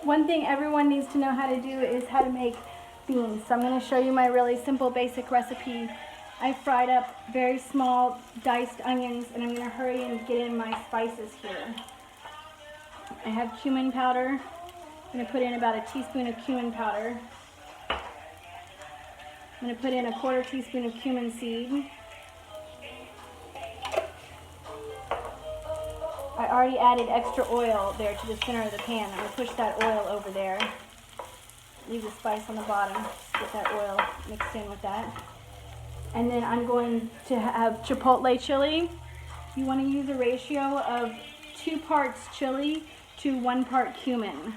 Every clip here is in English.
One thing everyone needs to know how to do is how to make beans. So I'm going to show you my really simple basic recipe. I fried up very small diced onions, and I'm going to hurry and get in my spices here. I have cumin powder. I'm going to put in about a teaspoon of cumin powder. I'm going to put in a 1/4 teaspoon of cumin seed. I already added extra oil there to the center of the pan. I'm going to push that oil over there. Leave the spice on the bottom. Get that oil mixed in with that. And then I'm going to have chipotle chili. You want to use a ratio of 2 parts chili to 1 part cumin.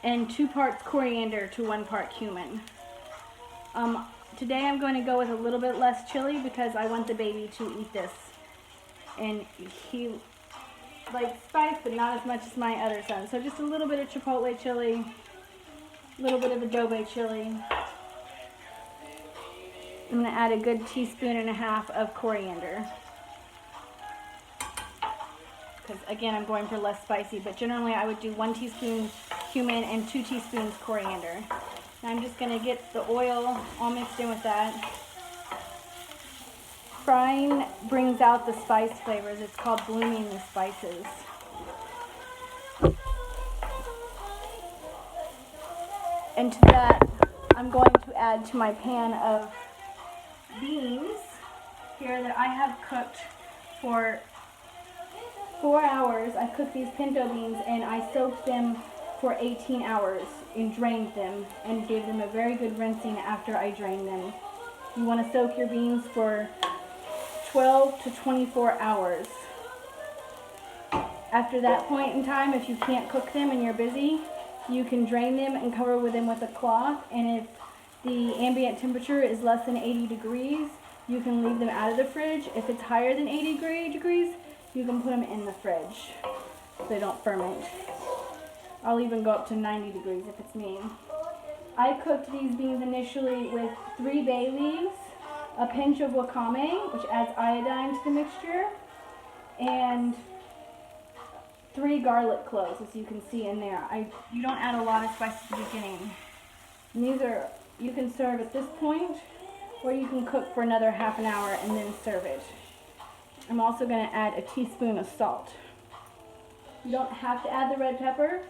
And 2 parts coriander to 1 part cumin. Today I'm going to go with a little bit less chili because I want the baby to eat this. And he likes spice, but not as much as my other son. So just a little bit of chipotle chili, a little bit of adobe chili. I'm going to add a good 1.5 teaspoons of coriander. Because again, I'm going for less spicy, but generally I would do 1 teaspoon cumin and 2 teaspoons coriander. Now I'm just going to get the oil all mixed in with that. Frying brings out the spice flavors. It's called blooming the spices. And to that, I'm going to add to my pan of beans here that I have cooked for 4 hours. I cooked these pinto beans and I soaked them for 18 hours and drained them and gave them a very good rinsing after I drained them. You want to soak your beans for 12 to 24 hours. After that point in time, if you can't cook them and you're busy, you can drain them and cover them with a cloth, and if the ambient temperature is less than 80 degrees, you can leave them out of the fridge. If it's higher than 80 degrees, you can put them in the fridge so they don't ferment. I'll even go up to 90 degrees if it's me. I cooked these beans initially with 3 bay leaves, a pinch of wakame, which adds iodine to the mixture, and 3 garlic cloves, as you can see in there. You don't add a lot of spice at the beginning. And these are, you can serve at this point, or you can cook for another half an hour and then serve it. I'm also going to add a teaspoon of salt. You don't have to add the red pepper,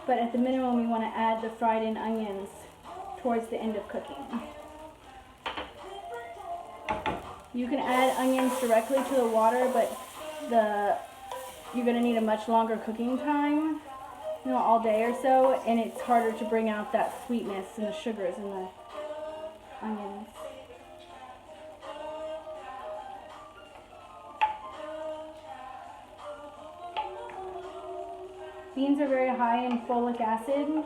but at the minimum you want to add the fried in onions towards the end of cooking. You can add onions directly to the water, but you're going to need a much longer cooking time, all day or so, and it's harder to bring out that sweetness and the sugars in the onions. Beans are very high in folic acid,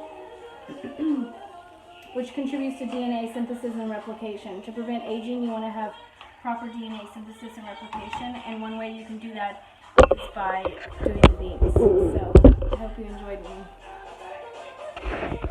which contributes to DNA synthesis and replication. To prevent aging, you want to have proper DNA synthesis and replication, and one way you can do that is by doing the beans. So I hope you enjoyed me.